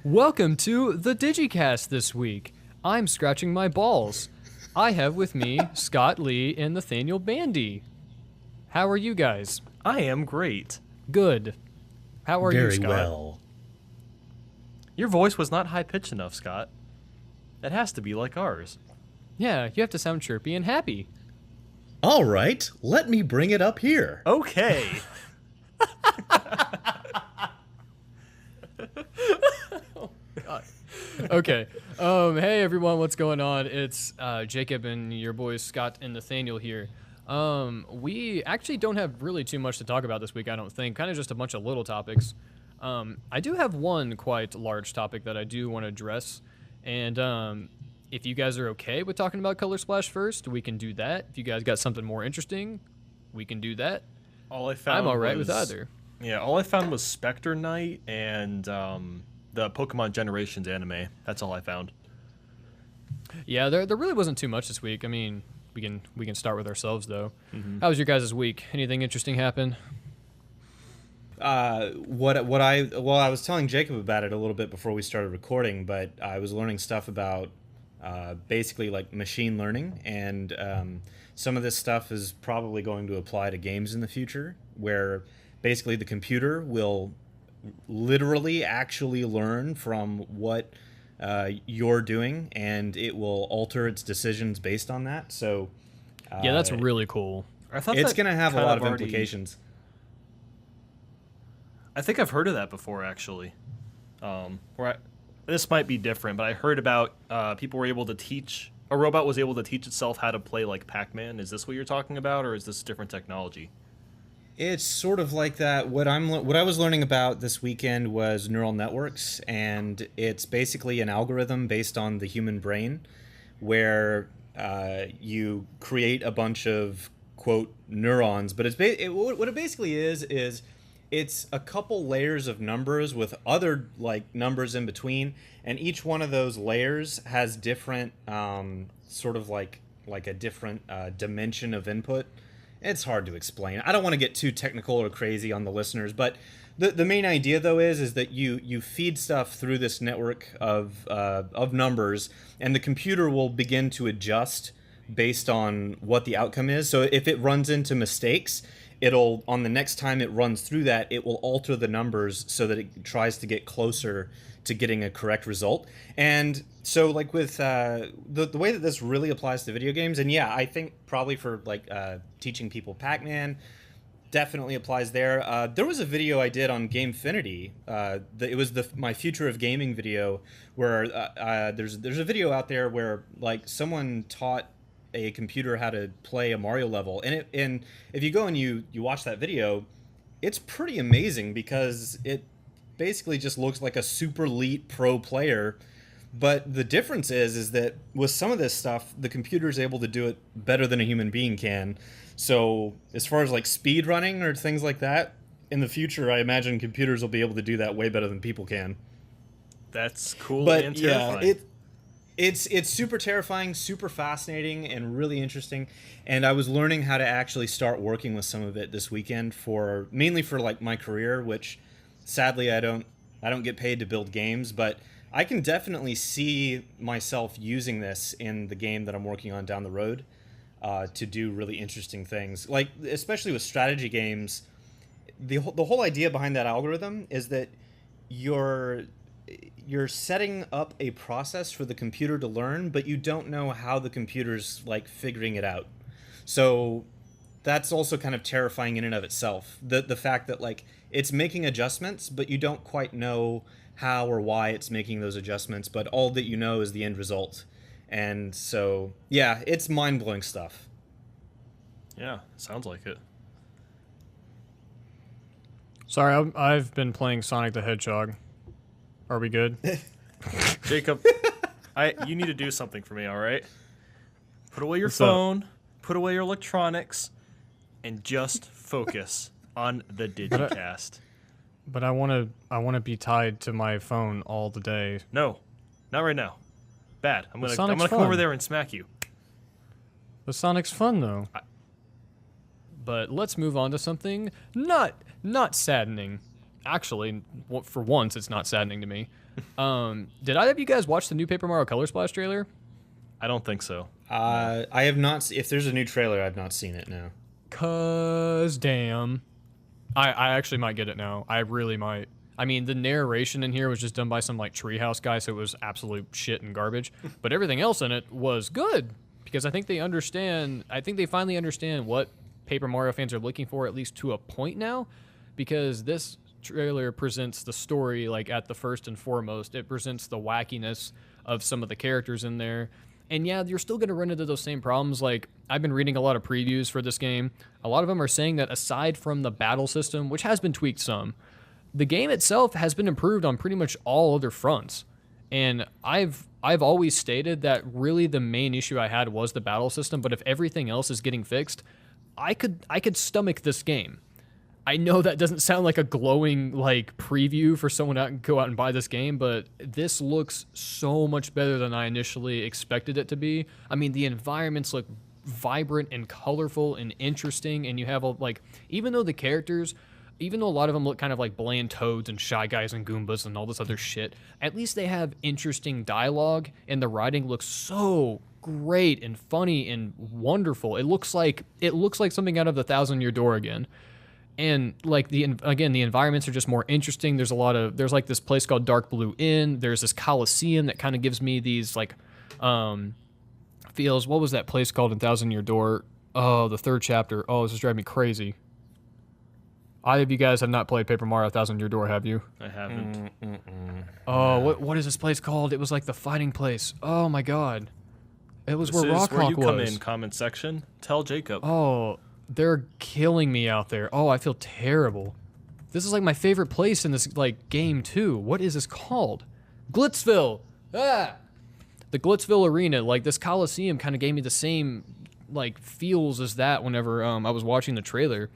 Welcome to the Digicast this week. I'm scratching my balls. I have with me Scott Lee and Nathaniel Bandy. How are you guys? I am great. Good. How are you, Scott? Very well. Your voice was not high-pitched enough, Scott. It has to be like ours. Yeah, you have to sound chirpy and happy. All right, let me bring it up here. Okay. Okay. Hey everyone, what's going on? It's Jacob and your boys Scott and Nathaniel here. We actually don't have really too much to talk about this week, I don't think. Kind of just a bunch of little topics. I do have one quite large topic that I do want to address. And if you guys are okay with talking about Color Splash first, we can do that. If you guys got something more interesting, we can do that. All I found I'm alright with either. Yeah, all I found was Spectre Knight and the Pokemon Generations anime. That's all I found. Yeah, there really wasn't too much this week. I mean, we can start with ourselves though. Mm-hmm. How was your guys' week? Anything interesting happen? I was telling Jacob about it a little bit before we started recording, but I was learning stuff about basically like machine learning, and some of this stuff is probably going to apply to games in the future, where basically the computer will literally actually learn from what you're doing, and it will alter its decisions based on that. So yeah, that's really cool. I thought it's going to have a lot of implications. I think I've heard of that before, actually. This might be different, but I heard about people were able to teach, a robot was able to teach itself how to play like Pac-Man. Is this what you're talking about, or is this different technology? It's sort of like that. What I was learning about this weekend was neural networks, and it's basically an algorithm based on the human brain, where you create a bunch of quote neurons. But what it basically is it's a couple layers of numbers with other like numbers in between, and each one of those layers has different sort of like a different dimension of input. It's hard to explain. I don't want to get too technical or crazy on the listeners, but the main idea though is that you feed stuff through this network of numbers, and the computer will begin to adjust based on what the outcome is. So if it runs into mistakes, it'll, on the next time it runs through that, it will alter the numbers so that it tries to get closer to getting a correct result. And so like with the way that this really applies to video games, and yeah, I think probably for like teaching people Pac-Man, definitely applies there. There was a video I did on Gamefinity. It was my Future of Gaming video, where there's a video out there where like someone taught a computer how to play a Mario level, and if you go and you watch that video, it's pretty amazing because it basically just looks like a super elite pro player. But the difference is that with some of this stuff, the computer is able to do it better than a human being can. So as far as like speed running or things like that, in the future, I imagine computers will be able to do that way better than people can. That's cool. But and terrifying. Yeah, it's super terrifying, super fascinating, and really interesting. And I was learning how to actually start working with some of it this weekend, mainly for like my career, which sadly I don't get paid to build games, but I can definitely see myself using this in the game that I'm working on down the road to do really interesting things. Like especially with strategy games, the whole idea behind that algorithm is that you're setting up a process for the computer to learn, but you don't know how the computer's like figuring it out. So that's also kind of terrifying in and of itself. The fact that like it's making adjustments, but you don't quite know how or why it's making those adjustments, but all that you know is the end result. And so, yeah, it's mind-blowing stuff. Yeah, sounds like it. Sorry, I've been playing Sonic the Hedgehog. Are we good? Jacob, you need to do something for me, all right? Put away your What's phone, put away your electronics, and just focus on the Digicast. But I want to be tied to my phone all the day. No, not right now. Bad. I'm gonna Sonic's come fun. over there and smack you. The Sonic's fun though. But let's move on to something not saddening. Actually, for once, it's not saddening to me. Did either of you guys watch the new Paper Mario Color Splash trailer? I don't think so. I have not. If there's a new trailer, I've not seen it. No. Cause damn, I actually might get it now. I really might. I mean, the narration in here was just done by some like treehouse guy, so it was absolute shit and garbage. But everything else in it was good because I think they understand. I think they finally understand what Paper Mario fans are looking for, at least to a point now, because this trailer presents the story like at the first and foremost. It presents the wackiness of some of the characters in there. And yeah, you're still going to run into those same problems. Like, I've been reading a lot of previews for this game. A lot of them are saying that aside from the battle system, which has been tweaked some, the game itself has been improved on pretty much all other fronts. And I've always stated that really the main issue I had was the battle system, but if everything else is getting fixed, I could stomach this game. I know that doesn't sound like a glowing like preview for someone to go out and buy this game, but this looks so much better than I initially expected it to be. I mean, the environments look vibrant and colorful and interesting, and you have even though a lot of them look kind of like bland toads and shy guys and Goombas and all this other shit, at least they have interesting dialogue, and the writing looks so great and funny and wonderful. It looks like something out of the Thousand Year Door again. And like the environments are just more interesting. There's like this place called Dark Blue Inn. There's this Coliseum that kind of gives me these like feels. What was that place called in Thousand Year Door? Oh, the third chapter. Oh, this is driving me crazy. Either of you guys have not played Paper Mario Thousand Year Door, have you? I haven't. Oh, what is this place called? It was like the fighting place. Oh my god. It was where Rockhawk was. Where you come in, comment section. Tell Jacob. Oh, they're killing me out there. Oh, I feel terrible. This is like my favorite place in this like game too. What is this called? Glitzville. Ah, the Glitzville Arena. Like this Coliseum kind of gave me the same like feels as that whenever I was watching the trailer.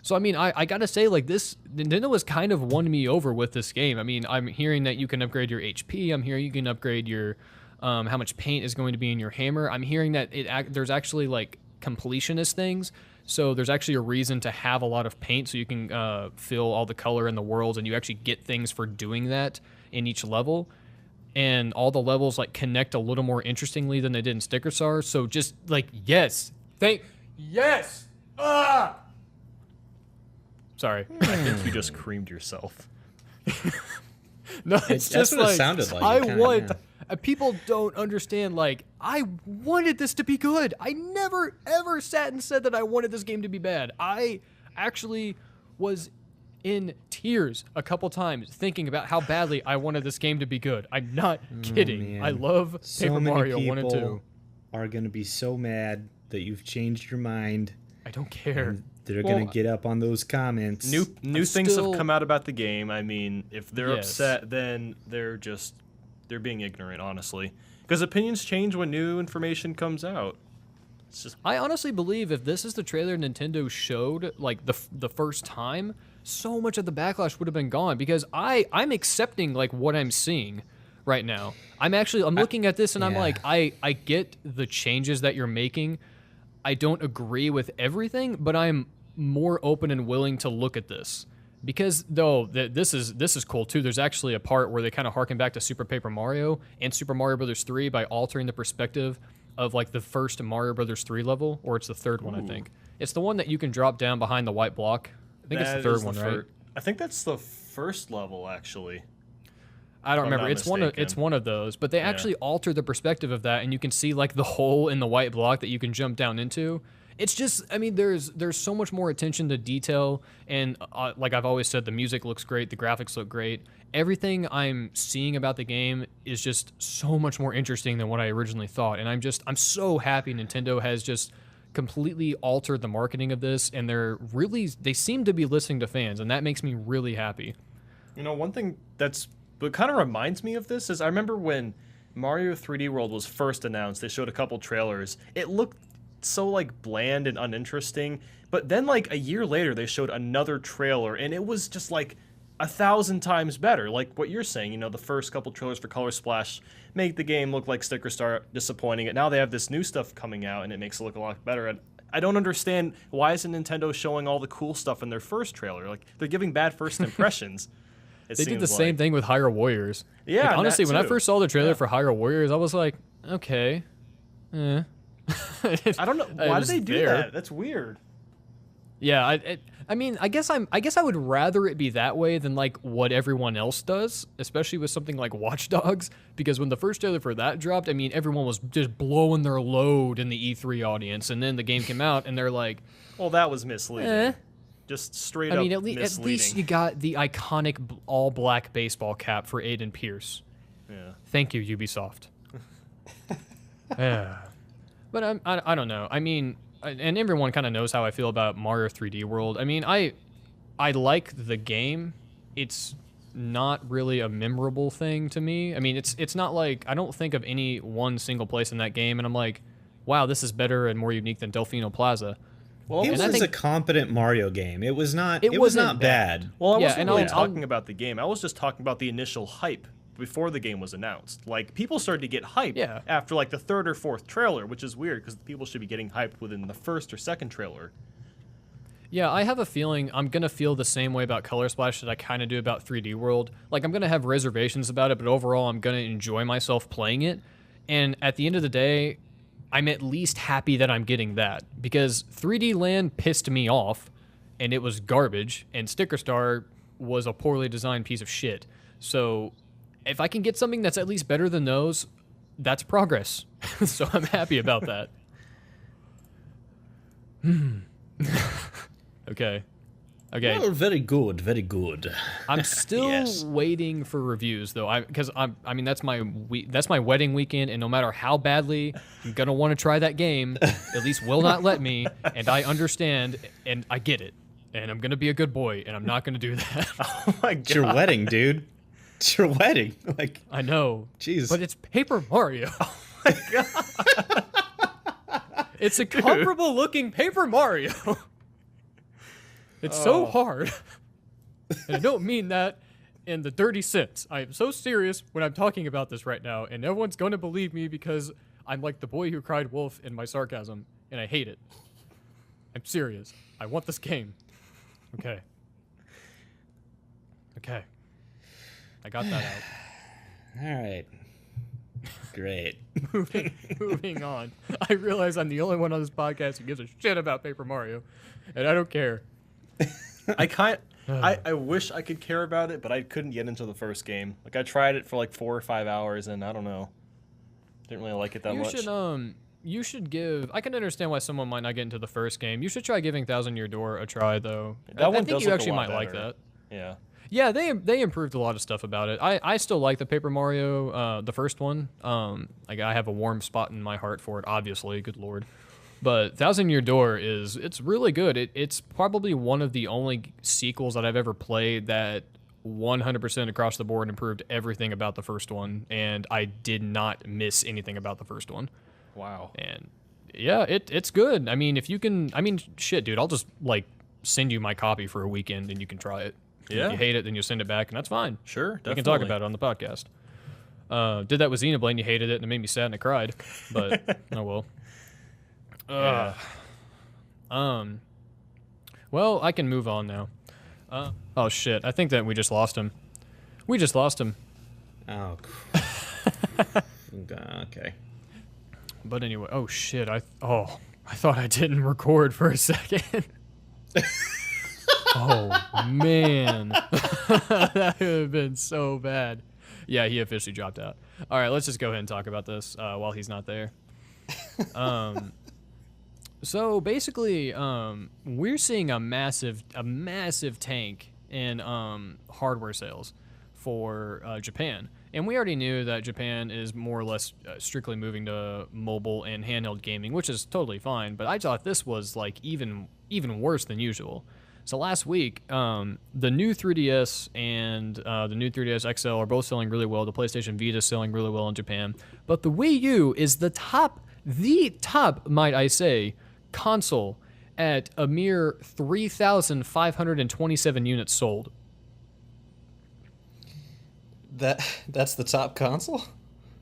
So I mean, I gotta say like this Nintendo has kind of won me over with this game. I mean, I'm hearing that you can upgrade your HP. I'm hearing you can upgrade your how much paint is going to be in your hammer. I'm hearing that there's actually like completionist things. So there's actually a reason to have a lot of paint so you can fill all the color in the worlds, and you actually get things for doing that in each level. And all the levels like connect a little more interestingly than they did in Sticker Star. So just like, yes. Sorry. I think you just creamed yourself. No, it's That's just what like, it sounded like. People don't understand, like, I wanted this to be good. I never, ever sat and said that I wanted this game to be bad. I actually was in tears a couple times thinking about how badly I wanted this game to be good. I'm not kidding. Man. I love Paper Mario 1 and 2. People are going to be so mad that you've changed your mind. I don't care. They're going to get up on those comments. New things have come out about the game. I mean, if they're Yes. upset, then they're being ignorant, honestly. Because opinions change when new information comes out. It's just I honestly believe if this is the trailer Nintendo showed, like the first time, so much of the backlash would have been gone because I'm accepting like what I'm seeing right now. I'm looking at this and I'm like, I get the changes that you're making. I don't agree with everything, but I'm more open and willing to look at this. Because though this is cool too. There's actually a part where they kind of harken back to Super Paper Mario and Super Mario Brothers 3 by altering the perspective of like the first Mario Brothers 3 level, or it's the third one, I think. It's the one that you can drop down behind the white block. I think it's the third one, right? I think that's the first level, actually. I don't remember. It's one of those, but they actually alter the perspective of that, and you can see like the hole in the white block that you can jump down into. It's just, I mean, there's so much more attention to detail, and like I've always said, the music looks great, the graphics look great. Everything I'm seeing about the game is just so much more interesting than what I originally thought, and I'm so happy Nintendo has just completely altered the marketing of this, and they seem to be listening to fans, and that makes me really happy. You know, one thing what kind of reminds me of this is I remember when Mario 3D World was first announced, they showed a couple trailers. It looked so like bland and uninteresting, but then like a year later they showed another trailer and it was just like 1,000 times better. Like what you're saying, you know, the first couple trailers for Color Splash make the game look like Sticker Star, disappointing it. Now they have this new stuff coming out and it makes it look a lot better. And I don't understand, why isn't Nintendo showing all the cool stuff in their first trailer? Like they're giving bad first impressions. They did the same thing with Hyrule Warriors. Yeah, like, honestly, when I too. first saw the trailer for Hyrule Warriors, I was like, okay, I don't know why did they do that. That's weird. Yeah, I mean, I guess I would rather it be that way than like what everyone else does, especially with something like Watch Dogs. Because when the first trailer for that dropped, I mean, everyone was just blowing their load in the E3 audience, and then the game came out, and they're like, well, that was misleading. Just straight up. I mean, at least you got the iconic all black baseball cap for Aiden Pierce. Yeah. Thank you, Ubisoft. Yeah. But I don't know. I mean, and everyone kind of knows how I feel about Mario 3D World. I mean, I like the game. It's not really a memorable thing to me. I mean, it's not like I don't think of any one single place in that game and I'm like, wow, this is better and more unique than Delfino Plaza. Well, it was a competent Mario game. It was not. It was not bad. Well, I wasn't really talking about the game. I was just talking about the initial hype before the game was announced. Like, people started to get hyped after like the third or fourth trailer, which is weird because people should be getting hyped within the first or second trailer. Yeah, I have a feeling I'm going to feel the same way about Color Splash that I kind of do about 3D World. Like, I'm going to have reservations about it, but overall I'm going to enjoy myself playing it. And at the end of the day, I'm at least happy that I'm getting that. Because 3D Land pissed me off, and it was garbage, and Sticker Star was a poorly designed piece of shit. So if I can get something that's at least better than those, that's progress. So I'm happy about that. Okay. Well, very good, very good. I'm still waiting for reviews though. I mean that's my wedding weekend, and no matter how badly I'm gonna want to try that game, at least will not let me, and I understand and I get it, and I'm gonna be a good boy, and I'm not gonna do that. Oh my god! It's your wedding, dude. It's your wedding. Like, I know. Jeez. But it's Paper Mario. Oh my god. It's a comparable looking Paper Mario. It's so hard. And I don't mean that in the dirty sense. I am so serious when I'm talking about this right now, and everyone's going to believe me because I'm like the boy who cried wolf in my sarcasm, and I hate it. I'm serious. I want this game. Okay. Okay. I got that out. All right. Great. Moving on. I realize I'm the only one on this podcast who gives a shit about Paper Mario, and I don't care. I wish I could care about it, but I couldn't get into the first game. Like, I tried it for like 4 or 5 hours, and I don't know. Didn't really like it that much. You should give. I can understand why someone might not get into the first game. You should try giving Thousand Year Door a try, though. That one I think does you look actually a lot might like better. that. Yeah. Yeah, they improved a lot of stuff about it. I still like the Paper Mario, the first one. Like, I have a warm spot in my heart for it, obviously. Good lord. But Thousand Year Door it's really good. It's probably one of the only sequels that I've ever played that 100% across the board improved everything about the first one, and I did not miss anything about the first one. Wow. And yeah, it's good. I mean, if you can, shit, dude, I'll just like send you my copy for a weekend and you can try it. Yeah. If you hate it, then you send it back, and that's fine. Sure, definitely. We can talk about it on the podcast. Did that with Xenoblade, you hated it, and it made me sad and I cried. But oh well. Yeah. Well, I can move on now. Oh shit! I think that we just lost him. We just lost him. Oh. Okay. But anyway, oh shit! I thought I didn't record for a second. Oh man, that would have been so bad. Yeah, he officially dropped out. All right, let's just go ahead and talk about this while he's not there. So basically, we're seeing a massive tank in hardware sales for Japan, and we already knew that Japan is more or less strictly moving to mobile and handheld gaming, which is totally fine. But I thought this was like even worse than usual. So last week, the new 3DS and the new 3DS XL are both selling really well. The PlayStation Vita is selling really well in Japan, but the Wii U is the top, might I say, console at a mere 3,527 units sold. That's the top console?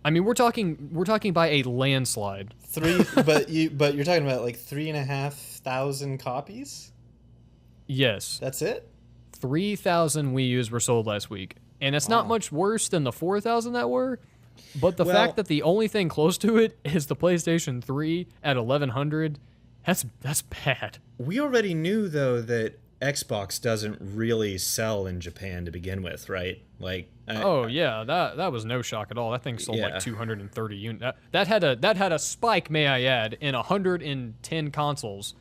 I mean, we're talking by a landslide. But you're talking about like 3,500 copies? Yes. That's it? 3,000 Wii U's were sold last week. And it's not much worse than the 4,000 that were. But the fact that the only thing close to it is the PlayStation 3 at 1,100, that's bad. We already knew, though, that Xbox doesn't really sell in Japan to begin with, right? Like, Yeah, that was no shock at all. That thing sold Yeah. like 230 units. That had a spike, may I add, in 110 consoles.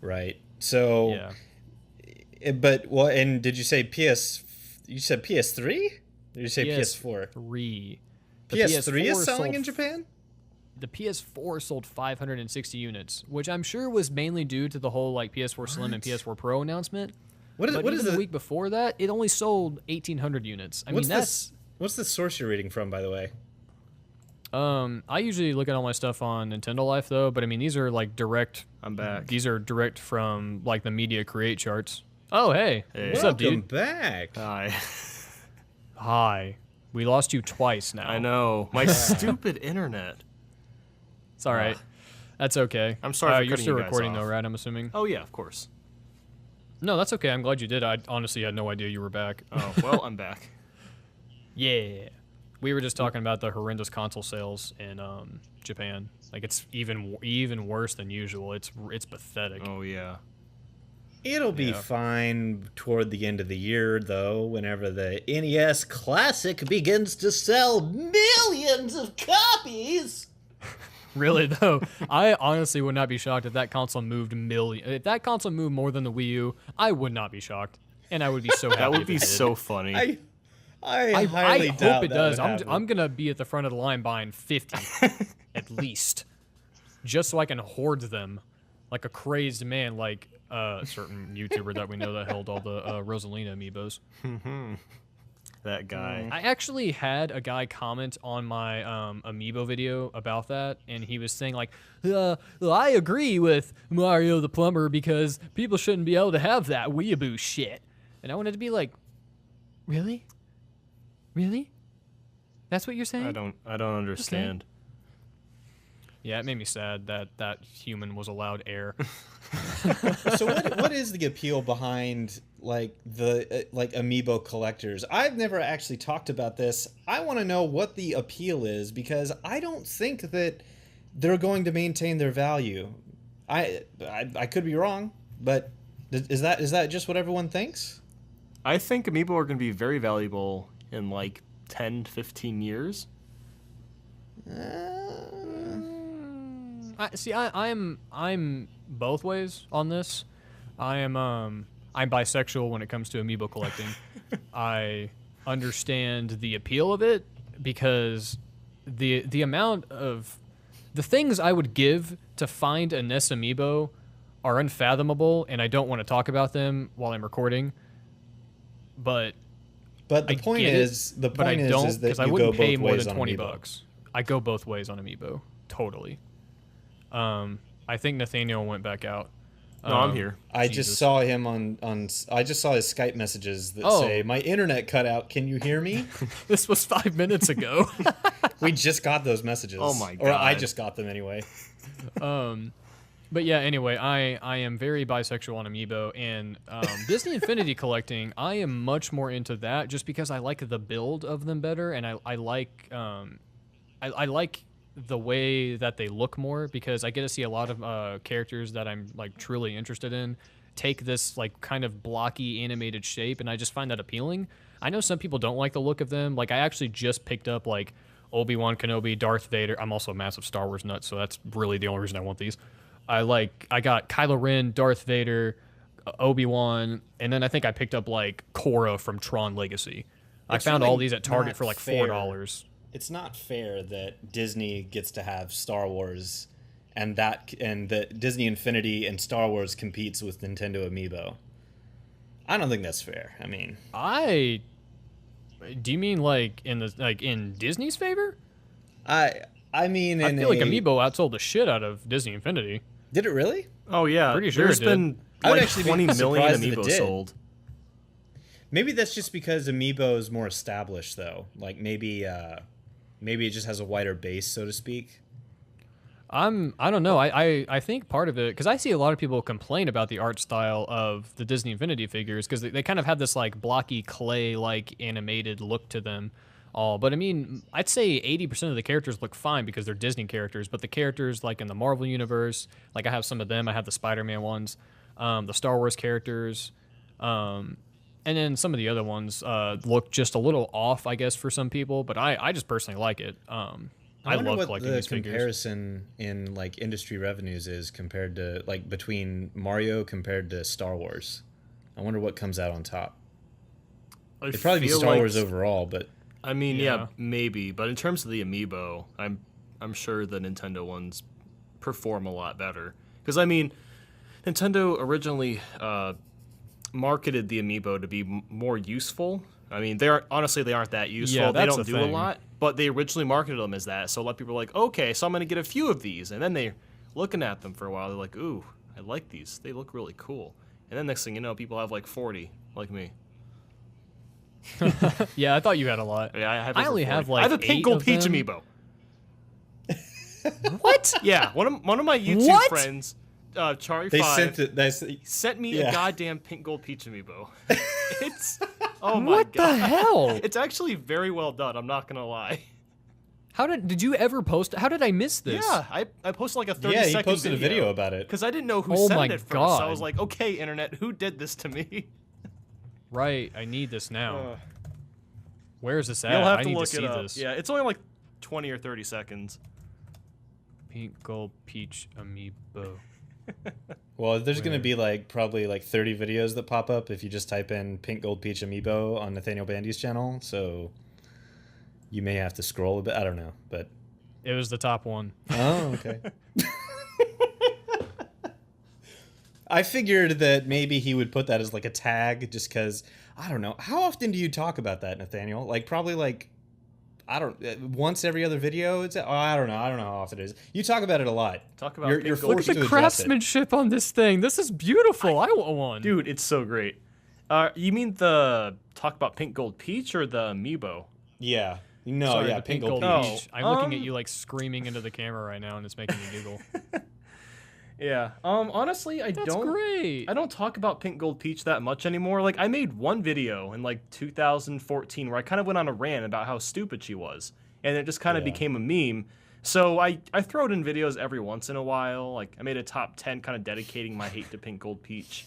right. So, but what? And did you say You said PS3? Or did you say PS4? 3. PS3 is selling in Japan? The PS4 sold 560 units, which I'm sure was mainly due to the whole like PS4 Slim and PS4 Pro announcement. What is the week before that? It only sold 1,800 units. I mean, what's the source you're reading from, by the way? I usually look at all my stuff on Nintendo Life though, but I mean these are like direct. I'm back. These are direct from like the Media Create charts. Oh hey, Hey. what's up, dude? Welcome back. Hi. Hi. We lost you twice now. I know. My stupid internet. It's all right. That's okay. I'm sorry for you're cutting still you guys recording off. though, right? I'm assuming. Oh, yeah, of course. No, that's okay. I'm glad you did. I honestly had no idea you were back. Oh, well, I'm back. Yeah. We were just talking about the horrendous console sales in Japan. Like it's even worse than usual. It's pathetic. Oh, yeah. It'll be fine toward the end of the year, though, whenever the NES Classic begins to sell millions of copies. Really though, I honestly would not be shocked if that console moved If that console moved more than the Wii U, I would not be shocked, and I would be so happy. That would if be it did. so funny. I I doubt hope it that does. would happen. I'm gonna be at the front of the line buying 50 at least, just so I can hoard them like a crazed man, like a certain YouTuber that we know that held all the Rosalina amiibos. That guy. I actually had a guy comment on my Amiibo video about that, and he was saying like, I agree with Mario the Plumber because people shouldn't be able to have that weeaboo shit. And I wanted to be like, really? Really? That's what you're saying? I don't understand. Yeah, it made me sad that that human was allowed air. So what is the appeal behind like the Amiibo collectors? I've never actually talked about this. I want to know what the appeal is because I don't think that they're going to maintain their value. I could be wrong, but is that just what everyone thinks? I think Amiibo are going to be very valuable in like 10, 15 years. I'm both ways on this. I'm bisexual when it comes to Amiibo collecting. I understand the appeal of it because the amount of the things I would give to find a NES Amiibo are unfathomable, and I don't want to talk about them while I'm recording. But the point is that because I you wouldn't go pay both more ways than on $20. Amiibo. I go both ways on Amiibo, totally. I think Nathaniel went back out. No, I'm here. I Jesus. just saw him on I just saw his Skype messages that say, "My internet cut out. Can you hear me?" This was 5 minutes ago. We just got those messages. Oh my Or I God. just got them anyway. But yeah, anyway, I am very bisexual on Amiibo, and Disney Infinity collecting, I am much more into that just because I like the build of them better, and I like I like the way that they look more because I get to see a lot of characters that I'm like truly interested in take this like kind of blocky animated shape, and I just find that appealing. I know some people don't like the look of them. Like I actually just picked up like Obi-Wan Kenobi, Darth Vader. I'm also a massive Star Wars nut, so that's really the only reason I want these. I got Kylo Ren, Darth Vader, Obi-Wan, and then I think I picked up like Korra from Tron Legacy. I found all these at Target for like $4. It's not fair that Disney gets to have Star Wars and that Disney Infinity and Star Wars competes with Nintendo Amiibo. I don't think that's fair. I mean, do you mean like in Disney's favor? I mean, I feel like Amiibo outsold the shit out of Disney Infinity. Did it really? Oh yeah, Pretty sure there's it did. been I would like actually be 20 million surprised if it Amiibo did. sold. Maybe that's just because Amiibo is more established, though. Like maybe it just has a wider base, so to speak. I don't know. I think part of it, because I see a lot of people complain about the art style of the Disney Infinity figures, because they kind of have this like blocky clay like animated look to them all. But I mean, I'd say 80% of the characters look fine because they're Disney characters, but the characters like in the Marvel universe, like I have some of them. I have the Spider-Man ones, the Star Wars characters, and then some of the other ones look just a little off, I guess, for some people. But I just personally like it. I wonder love what collecting the these figures. comparison in like industry revenues is compared to like between Mario compared to Star Wars. I wonder what comes out on top. It'd probably be Star Wars overall, but I mean, Yeah. yeah, maybe. But in terms of the Amiibo, I'm sure the Nintendo ones perform a lot better. Because I mean, Nintendo originally marketed the Amiibo to be more useful. I mean, they aren't that useful. Yeah, they that's don't the do a thing. lot, but they originally marketed them as that. So a lot of people are like, okay, so I'm gonna get a few of these, and then they're looking at them for a while. They're like, ooh, I like these. They look really cool. And then next thing you know, people have like 40, like me. Yeah, I thought you had a lot. Yeah, I have. I over only 40. have, like, I have a pink 8 gold of peach them. Amiibo. What? Yeah, one of my YouTube What? friends, Charlie they 5, sent me Yeah. a goddamn pink gold peach Amiibo. It's oh my What god. the hell? It's actually very well done. I'm not gonna lie. How did you ever post? How did I miss this? Yeah, I posted like a 30 Yeah, he second posted a video about it. because I didn't know who Oh sent my it at first. So God. I was like, okay, internet, who did this to me? Right, I need this now. Uh, Where is this at? You'll have I to need look to see it up. this. Yeah, it's only like 20 or 30 seconds. Pink gold peach amiibo. Well, there's going Where? to be like probably like 30 videos that pop up if you just type in Pink Gold Peach Amiibo on Nathaniel Bandy's channel. So you may have to scroll a bit. I don't know, but It was the top one. oh, okay. I figured that maybe he would put that as like a tag, just because I don't know. How often do you talk about that, Nathaniel? Like probably like once every other video. I don't know. I don't know how often it is. You talk about it a lot. Talk about You're Pink forced Gold Look to at the address it. craftsmanship on this thing. This is beautiful. I want one. Dude, it's so great. You mean the talk about pink gold peach or the Amiibo? Yeah. No, Sorry, yeah, the Pink Gold Peach. Oh. peach. I'm looking at you like screaming into the camera right now, and it's making me giggle. Yeah. Honestly, That's great. I don't talk about pink gold peach that much anymore. Like I made one video in like 2014 where I kind of went on a rant about how stupid she was, and it just kind of Yeah. became a meme. So I throw it in videos every once in a while. Like I made a top 10 kind of dedicating my hate to pink gold peach.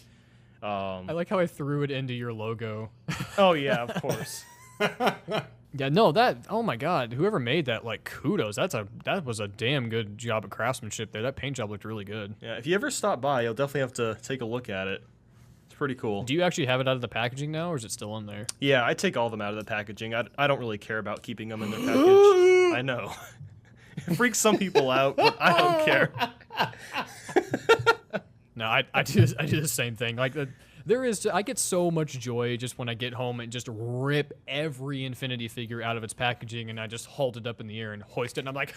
I like how I threw it into your logo. Oh yeah, of course. Yeah, no, oh my god, whoever made that, like, kudos. That was a damn good job of craftsmanship there. That paint job looked really good. Yeah, if you ever stop by, you'll definitely have to take a look at it. It's pretty cool. Do you actually have it out of the packaging now, or is it still in there? Yeah, I take all of them out of the packaging. I don't really care about keeping them in their package. I know. It freaks some people out, but I don't care. No, I do the same thing. Like I get so much joy just when I get home and just rip every Infinity figure out of its packaging and I just hold it up in the air and hoist it and I'm like,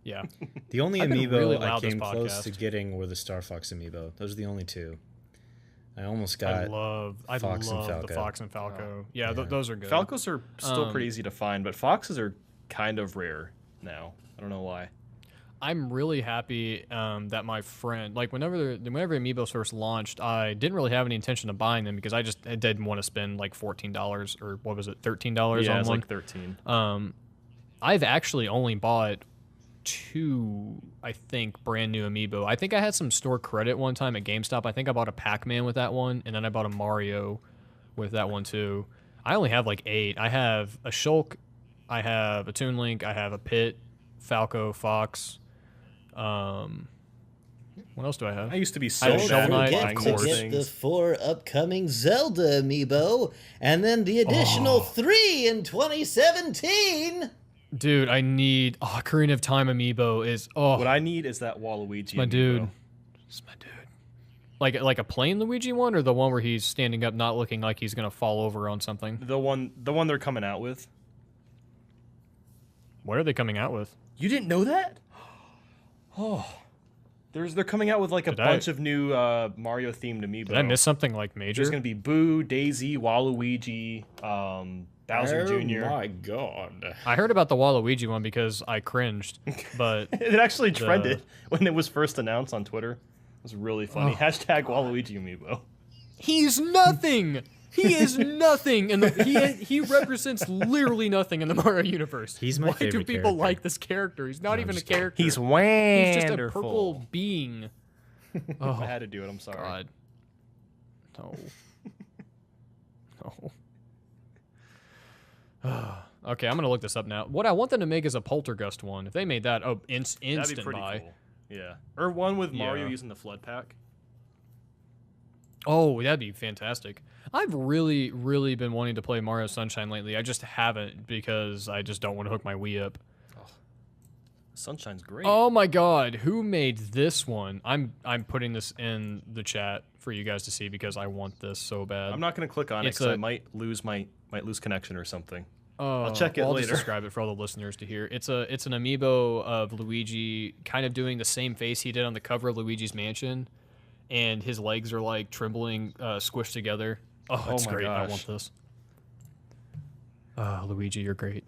yeah. The only I've been amiibo really I loud this came close podcast. to getting were the Star Fox amiibo. Those are the only two. I almost I got love Fox and the Falco. Fox and Falco. Yeah, Yeah. those are good. Falcos are still pretty easy to find, but foxes are kind of rare now. I don't know why. I'm really happy that my friend, like whenever Amiibos first launched, I didn't really have any intention of buying them because I didn't want to spend like $14 or what was it, $13 Yeah, on it's one. like 13. I've actually only bought 2, I think, brand new Amiibo. I think I had some store credit one time at GameStop. I think I bought a Pac-Man with that one, and then I bought a Mario with that one too. I only have like 8. I have a Shulk, I have a Toon Link, I have a Pit, Falco, Fox. What else do I have? I used to be I so have bad Shovel at Knight, buying of to course. these get the things. 4 upcoming Zelda amiibo, and then the additional 3 in 2017. Dude, I need Ocarina of Time Amiibo is What I need is that Waluigi. my amiibo. dude. It's my dude. Like a plain Luigi one or the one where he's standing up not looking like he's gonna fall over on something? The one they're coming out with. What are they coming out with? You didn't know that? Oh, they're coming out with like a Did I- bunch of new Mario themed amiibo. Did I miss something like major? There's gonna be Boo, Daisy, Waluigi, Bowser Oh Jr. my god. I heard about the Waluigi one because I cringed, but It actually trended when it was first announced on Twitter. It was really funny. Hashtag Waluigi Amiibo. he's nothing. He is nothing, and he represents literally nothing in the Mario universe. He's my Why do favorite people character. like this character? He's not even a character. He's He's wonderful. just a purple being. Oh I had to do it. I'm sorry. God. No. No. Okay, I'm gonna look this up now. What I want them to make is a Poltergust one. If they made that, That'd instant be pretty buy. cool. Yeah. Or one with Mario Yeah. using the flood pack. Oh, that'd be fantastic. I've really, really been wanting to play Mario Sunshine lately. I just haven't because I just don't want to hook my Wii up. Sunshine's great. Oh my God, who made this one? I'm putting this in the chat for you guys to see because I want this so bad. I'm not going to click on it It's because I a- might lose connection or something. I'll check it I'll later. just describe it for all the listeners to hear. It's an amiibo of Luigi, kind of doing the same face he did on the cover of Luigi's Mansion, and his legs are like trembling, squished together. Oh, it's my great! I gosh. want this. Luigi, you're great.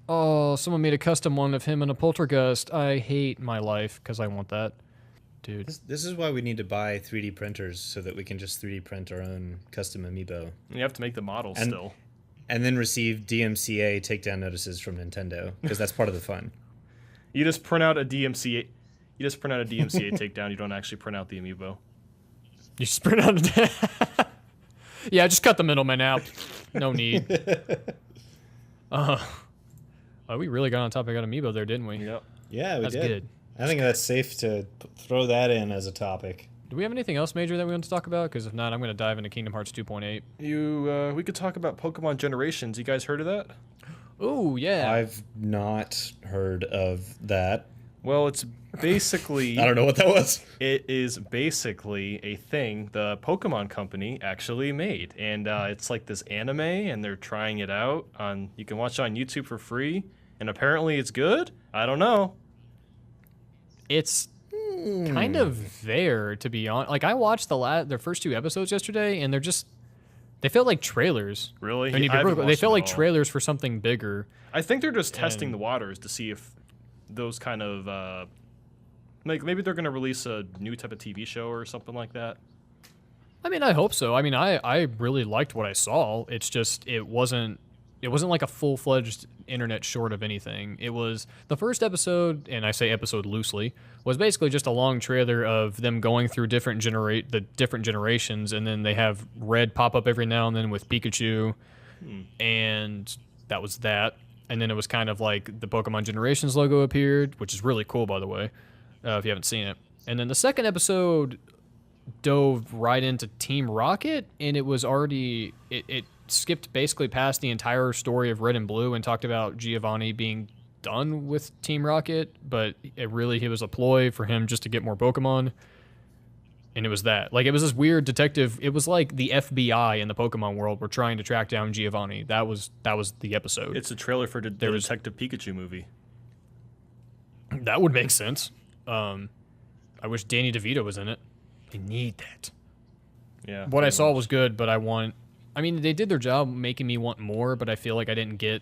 Oh, someone made a custom one of him in a poltergust. I hate my life because I want that, dude. This is why we need to buy 3D printers so that we can just 3D print our own custom amiibo. You have to make the models And- still. And then receive DMCA takedown notices from Nintendo, because that's part of the fun. You just print out a DMCA. You just print out a DMCA takedown. You don't actually print out the amiibo. You just print out a Yeah, just cut the middleman out. No need. We really got on topic of amiibo there, didn't we? Yep. Yeah, we That's did. good. I think that's safe to throw that in as a topic. Do we have anything else major that we want to talk about? Because if not, I'm going to dive into Kingdom Hearts 2.8. We could talk about Pokemon Generations. You guys heard of that? Oh, yeah. I've not heard of that. Well, it's basically. I don't know what that was. It is basically a thing the Pokemon Company actually made, and it's like this anime, and they're trying it out on. You can watch it on YouTube for free, and apparently it's good. I don't know. It's kind of there, to be honest. Like, I watched their first 2 episodes yesterday, and they felt like trailers. Really? I mean, I haven't they watched felt them like at all. trailers for something bigger. I think they're just testing And- the waters to see if those kind of like maybe they're gonna release a new type of TV show or something like that. I mean, I hope so. I mean, I really liked what I saw. It's just it wasn't like a full-fledged internet short of anything. It was the first episode, and I say episode loosely, was basically just a long trailer of them going through the different generations, and then they have Red pop up every now and then with Pikachu, and that was that. And then it was kind of like the Pokemon Generations logo appeared, which is really cool, by the way, if you haven't seen it. And then the second episode dove right into Team Rocket, and it was already it skipped basically past the entire story of Red and Blue and talked about Giovanni being done with Team Rocket, but it was a ploy for him just to get more Pokemon. And it was that. Like, it was this weird detective. It was like the FBI in the Pokemon world were trying to track down Giovanni. That was the episode. It's a trailer for the Detective Pikachu movie. That would make sense. I wish Danny DeVito was in it. I need that. Yeah. What I pretty saw much. was good, but I mean, they did their job making me want more, but I feel like I didn't get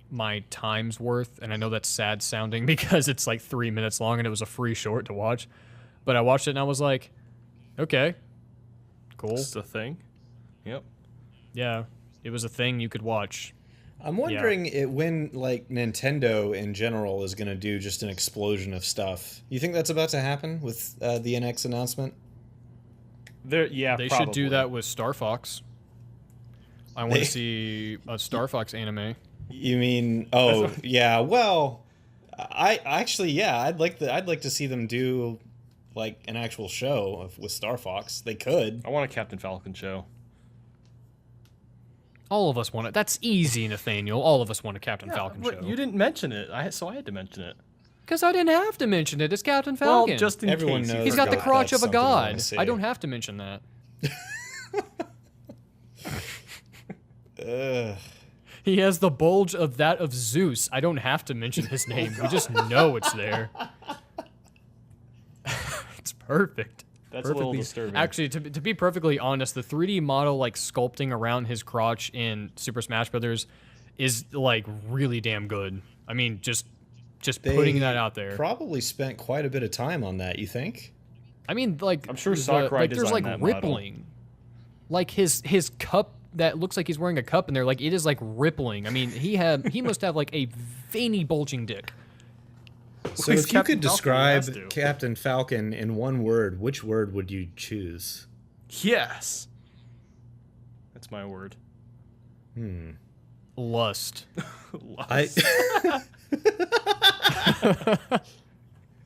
my time's worth. And I know that's sad sounding because it's like 3 minutes long and it was a free short to watch. But I watched it and I was like, okay, cool. It's a thing. Yep. Yeah, it was a thing you could watch. I'm wondering when like Nintendo in general is going to do just an explosion of stuff. You think that's about to happen with the NX announcement? They should do that with Star Fox. I want to see a Star Fox anime. You mean? Oh, yeah. Well, I'd like to see them do like an actual show with Star Fox. They could. I want a Captain Falcon show. All of us want it. That's easy, Nathaniel. All of us want a Captain Falcon But show. you didn't mention it, so I had to mention it. Because I didn't have to mention it. It's Captain Falcon. Well, just in Everyone case. knows He's got the that crotch that's of a something you wanna god. see. I don't have to mention that. He has the bulge of that of Zeus. I don't have to mention his name. We just know it's there. It's perfect. That's a little disturbing. Actually, to be perfectly honest, the 3D model like sculpting around his crotch in Super Smash Brothers is like really damn good. I mean, just putting that out there. Probably spent quite a bit of time on that. You think? I mean, like I'm sure there's Sakurai like designed that rippling, like his cup that looks like he's wearing a cup in there. Like it is like rippling. I mean, he must have like a veiny bulging dick. So He's if you Captain could Falcon, he has describe to. Captain Falcon in one word, which word would you choose? Yes. That's my word. Lust.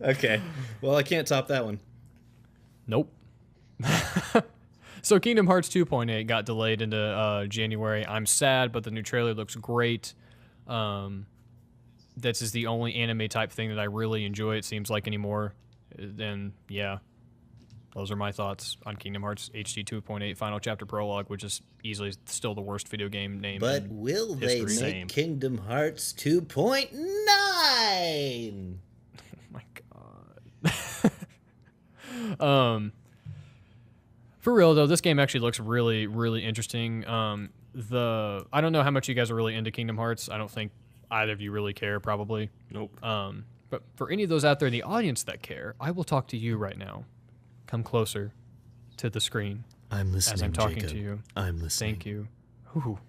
Okay. Well, I can't top that one. Nope. So Kingdom Hearts 2.8 got delayed into January. I'm sad, but the new trailer looks great. This is the only anime type thing that I really enjoy, it seems like, anymore. And yeah, those are my thoughts on Kingdom Hearts HD 2.8 Final Chapter Prologue, which is easily still the worst video game name. But in will they history. make Same. Kingdom Hearts 2.9? Oh my god. For real though, this game actually looks really, really interesting. I don't know how much you guys are really into Kingdom Hearts. I don't think either of you really care, probably. Nope. But for any of those out there in the audience that care, I will talk to you right now. Come closer to the screen I'm listening, as I'm talking Jacob. to you. I'm listening. Thank you. Ooh,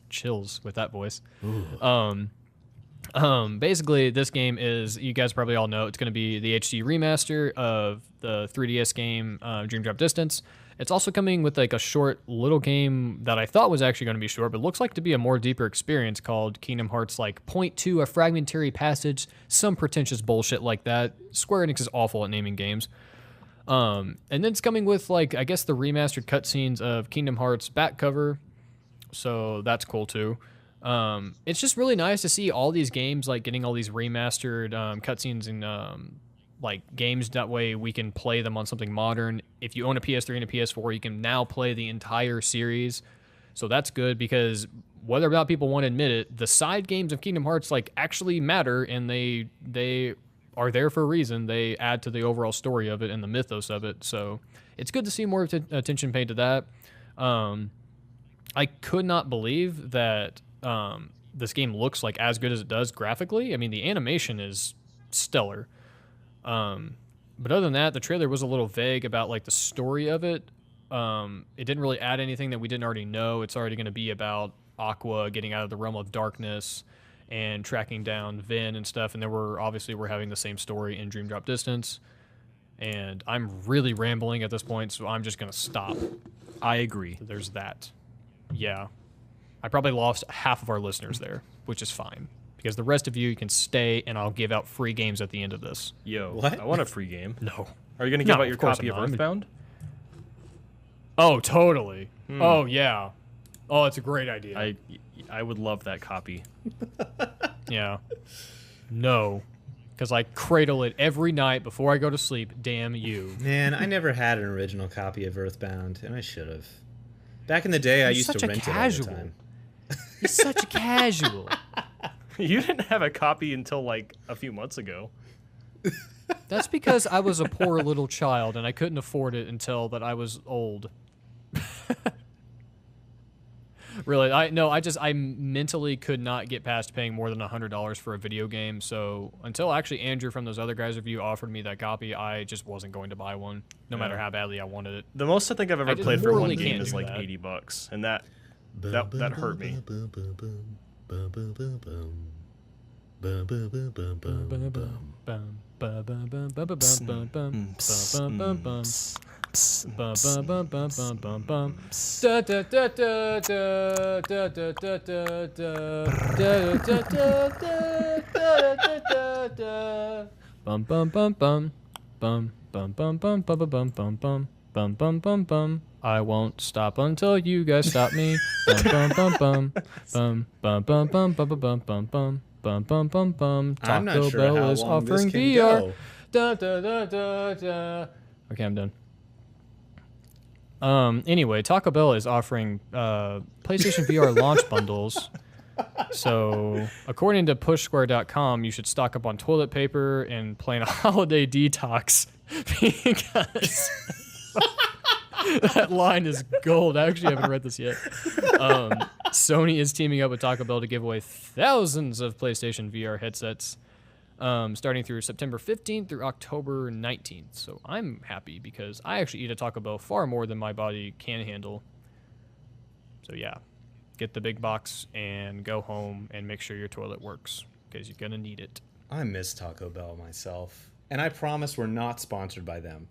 chills with that voice. Basically, this game is, you guys probably all know, it's going to be the HD remaster of the 3DS game Dream Drop Distance. It's also coming with like a short little game that I thought was actually going to be short, but looks like to be a more deeper experience called Kingdom Hearts like Point 2, a fragmentary passage, some pretentious bullshit like that. Square Enix is awful at naming games. And then it's coming with like, I guess the remastered cutscenes of Kingdom Hearts back cover. So that's cool too. It's just really nice to see all these games like getting all these remastered cutscenes and like games. That way we can play them on something modern. If you own a PS3 and a PS4, you can now play the entire series. So that's good, because whether or not people want to admit it, the side games of Kingdom Hearts like actually matter, and they are there for a reason. They add to the overall story of it and the mythos of it. So it's good to see more attention paid to that. I could not believe that this game looks like as good as it does graphically. I mean, the animation is stellar. But other than that, the trailer was a little vague about like the story of it. It didn't really add anything that we didn't already know. It's already going to be about Aqua getting out of the realm of darkness and tracking down Vin and stuff. And then we're having the same story in Dream Drop Distance. And I'm really rambling at this point, so I'm just going to stop. I agree. There's that. Yeah. I probably lost half of our listeners there, which is fine, because the rest of you can stay and I'll give out free games at the end of this. Yo, What? I want a free game. No. Are you going to give No, out your of course copy I'm of not. Earthbound? Oh, totally. Oh, yeah. Oh, it's a great idea. I would love that copy. Yeah. No. Because I cradle it every night before I go to sleep. Damn you. Man, I never had an original copy of Earthbound, and I should have. Back in the day, I You're used such to a rent casual. it all the time. You're such a casual. You didn't have a copy until like a few months ago. That's because I was a poor little child and I couldn't afford it until that I was old. Really, I mentally could not get past paying more than $100 for a video game. So until actually Andrew from those other guys' review offered me that copy, I just wasn't going to buy one, no matter how badly I wanted it. The most I think I've ever just played for one morally game can't is do like that. $80, and that hurt me. I won't stop until you guys stop me. Bum bum bum bum bum bum bum bum bum bum bum bum bum bum bum. I'm not Taco sure Bell how is long this offering can VR. go. Da, da, da, da, da. Okay, I'm done. Anyway, Taco Bell is offering PlayStation VR launch bundles So, according to pushsquare.com, you should stock up on toilet paper and plan a holiday detox because that line is gold. I actually haven't read this yet. Sony is teaming up with Taco Bell to give away thousands of PlayStation VR headsets starting through September 15th through October 19th. So I'm happy because I actually eat at Taco Bell far more than my body can handle. So yeah, get the big box and go home and make sure your toilet works because you're going to need it. I miss Taco Bell myself. And I promise we're not sponsored by them.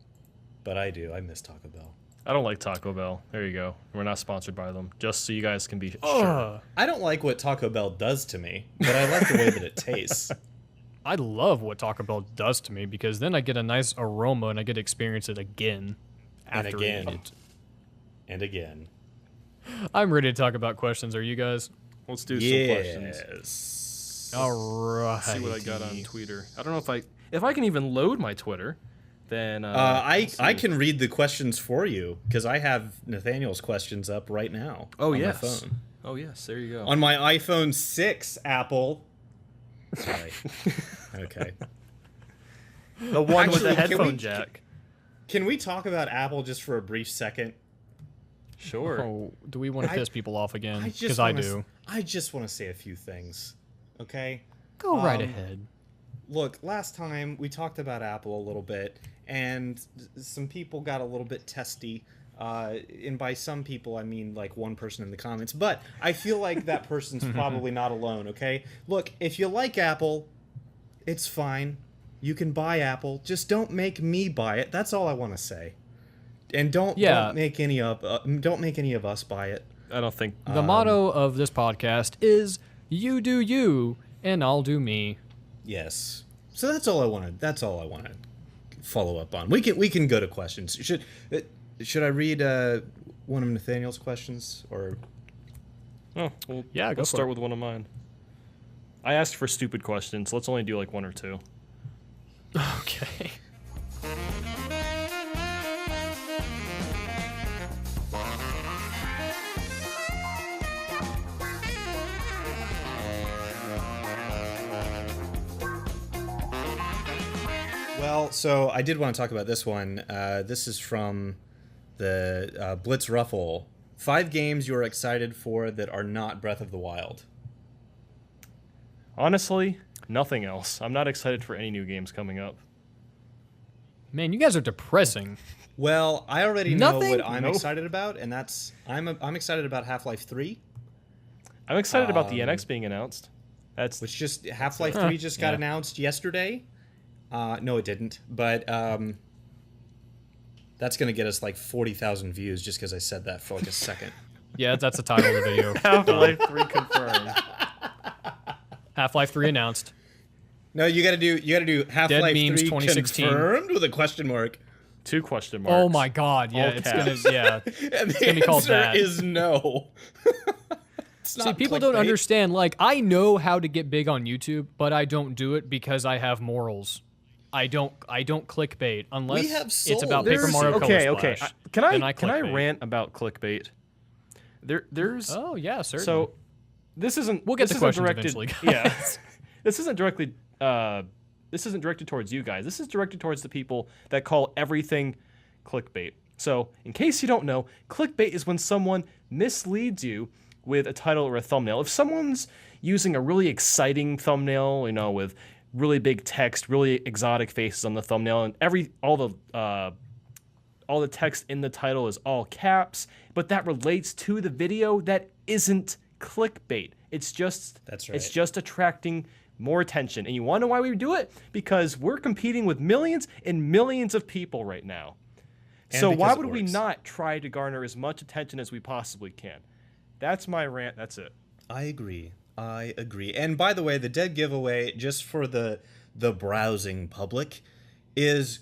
But I do. I miss Taco Bell. I don't like Taco Bell. There you go. We're not sponsored by them. Just so you guys can be sure. I don't like what Taco Bell does to me, but I like the way that it tastes. I love what Taco Bell does to me because then I get a nice aroma and I get to experience it again after eating it. And again. I'm ready to talk about questions. Are you guys? Let's do some questions. Yes. All right. See what I got on Twitter. I don't know if I can even load my Twitter. Then I can read the questions for you because I have Nathaniel's questions up right now. Oh on yes. my phone. Oh yes. There you go. On my iPhone 6, Apple. Sorry. Okay. The one with the Actually, headphone jack. Can we talk about Apple just for a brief second? Sure. Oh, do we want to piss people off again? I just Because I wanna do. I just want to say a few things. Okay? Go right ahead. Look, last time we talked about Apple a little bit, and some people got a little bit testy. And by some people, I mean like one person in the comments. But I feel like that person's probably not alone, okay? Look, if you like Apple, it's fine. You can buy Apple. Just don't make me buy it. That's all I want to say. And don't make any of us buy it. I don't think The motto of this podcast is "You do you, and I'll do me." Yes. So that's all I wanted. That's all I want to follow up on. We can go to questions. Should I read one of Nathaniel's questions or? Oh, well, Yeah, go let's for start it. with one of mine. I asked for stupid questions. Let's only do like one or two. Okay. Well, so I did want to talk about this one. This is from the Blitz Ruffle. 5 games you are excited for that are not Breath of the Wild. Honestly, nothing else. I'm not excited for any new games coming up. Man, you guys are depressing. Well, I already know Nothing? what I'm Nope. excited about, and that's I'm excited about Half-Life 3, I'm excited about the NX being announced. That's which just Half-Life 3 just got yeah. announced yesterday. No, it didn't, but that's gonna get us like 40,000 views just because I said that for like a second. Yeah, that's the title of the video. Half-Life 3 confirmed. Half-Life 3 announced. No, you gotta do Half-Life Memes 3 2016. confirmed with a question mark. 2 question marks. Oh my god, yeah, All it's caps. gonna, yeah. And the gonna be called answer that. is no. It's See, not people don't clickbait. understand, like, I know how to get big on YouTube, but I don't do it because I have morals. I don't clickbait unless We have it's about souls. Paper Mario Okay, Color okay. Splash. Can Then I clickbait. rant about clickbait? There's Oh, yeah, certainly. so this isn't We'll get this to isn't questions directed, eventually, Yeah, this isn't directly this isn't directed towards you guys. This is directed towards the people that call everything clickbait. So, in case you don't know, clickbait is when someone misleads you with a title or a thumbnail. If someone's using a really exciting thumbnail, with really big text, really exotic faces on the thumbnail, and all the text in the title is all caps, but that relates to the video, that isn't clickbait. It's just That's It's right. just attracting more attention. And you want to know why we do it? Because we're competing with millions and millions of people right now. And So why because it would we works. not try to garner as much attention as we possibly can? That's my rant. That's it. I agree. And by the way, the dead giveaway, just for the browsing public, is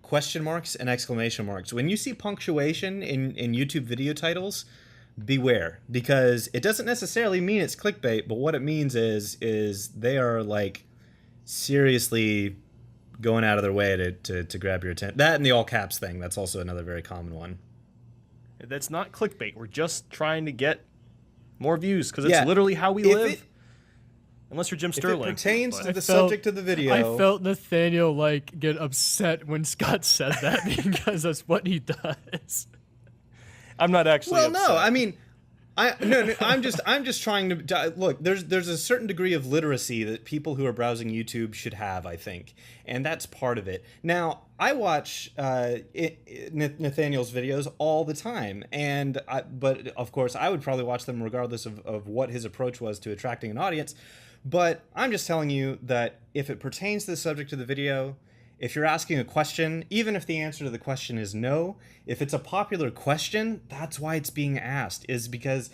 question marks and exclamation marks. When you see punctuation in YouTube video titles, beware, because it doesn't necessarily mean it's clickbait, but what it means is they are like seriously going out of their way to grab your attention. That and the all caps thing, that's also another very common one. That's not clickbait. We're just trying to get More views, because it's Yeah. literally how we If live. it- Unless you're Jim If it Sterling. pertains but- to the subject of the video, I felt Nathaniel like get upset when Scott said that because that's what he does. I'm not actually well, upset. no, I mean, I'm just trying to look. There's a certain degree of literacy that people who are browsing YouTube should have, I think, and that's part of it. Now, I watch Nathaniel's videos all the time, but of course, I would probably watch them regardless of what his approach was to attracting an audience. But I'm just telling you that if it pertains to the subject of the video, if you're asking a question, even if the answer to the question is no, if it's a popular question, that's why it's being asked, is because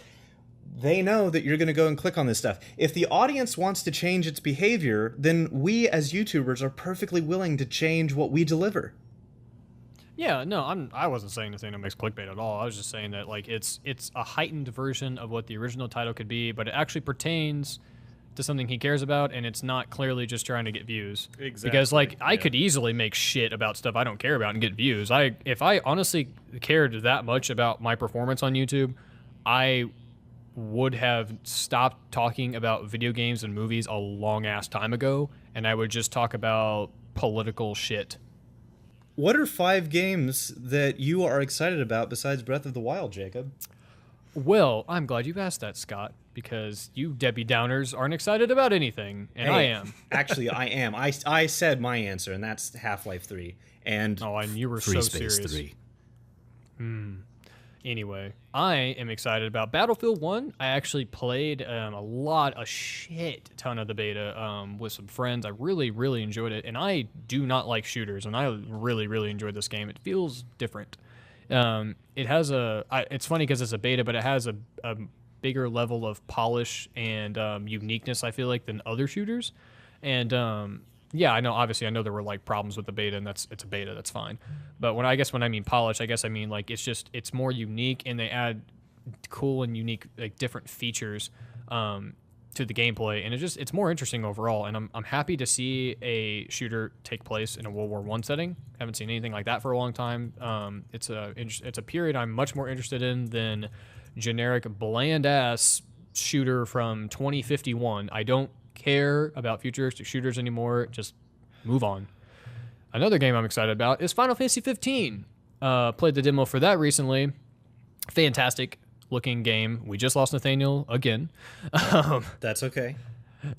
they know that you're going to go and click on this stuff. If the audience wants to change its behavior, then we as YouTubers are perfectly willing to change what we deliver. Yeah, no, I wasn't saying Nathaniel makes clickbait at all. I was just saying that like it's a heightened version of what the original title could be, but it actually pertains to something he cares about, and it's not clearly just trying to get views. Exactly. Because like I Yeah. could easily make shit about stuff I don't care about and get views. If I honestly cared that much about my performance on YouTube, I would have stopped talking about video games and movies a long ass time ago, and I would just talk about political shit. What are 5 games that you are excited about besides Breath of the Wild, Jacob? Well, I'm glad you asked that, Scott, because you Debbie Downers aren't excited about anything, and I Hey, am. Actually, I am. I said my answer, and that's Half-Life 3. And Oh, and you were Free so Space serious. 3. Anyway, I am excited about Battlefield 1. I actually played a shit ton of the beta with some friends. I really, really enjoyed it, and I do not like shooters, and I really, really enjoyed this game. It feels different. It has it's funny because it's a beta, but it has a bigger level of polish and uniqueness, I feel like, than other shooters. And yeah, I know there were like problems with the beta, and it's a beta, that's fine. But when I mean polish, I mean like it's more unique, and they add cool and unique like different features to the gameplay, and it's more interesting overall. And I'm happy to see a shooter take place in a World War I setting. Haven't seen anything like that for a long time. It's a period I'm much more interested in than generic bland ass shooter from 2051. I don't care about futuristic shooters anymore. Just move on. Another game I'm excited about is Final Fantasy 15. Played the demo for that recently. Fantastic looking game. We just lost Nathaniel again. that's okay.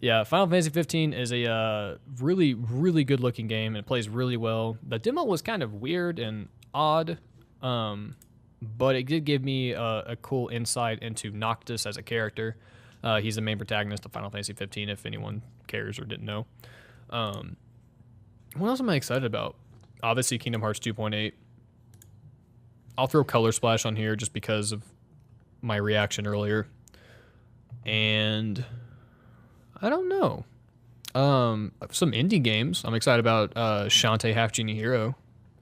Yeah, Final Fantasy 15 is a really, really good looking game, and it plays really well. The demo was kind of weird and odd, but it did give me a cool insight into Noctis as a character. He's the main protagonist of Final Fantasy 15, if anyone cares or didn't know. What else am I excited about? Obviously, Kingdom Hearts 2.8. I'll throw Color Splash on here just because of my reaction earlier. And I don't know. Some indie games. I'm excited about Shantae Half Genie Hero.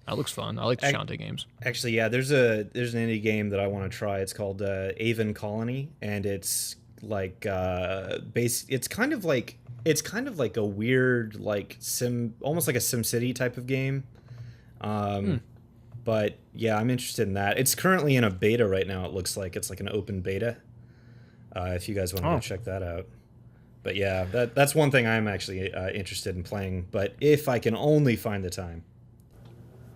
That looks fun. I like the Shantae games. Actually, yeah, there's an indie game that I want to try. It's called Avon Colony, and it's like it's kind of like a weird like almost like a SimCity type of game. But yeah, I'm interested in that. It's currently in a beta right now. It looks like it's like an open beta. If you guys want to go check that out. But yeah, that's one thing I'm actually interested in playing. But if I can only find the time.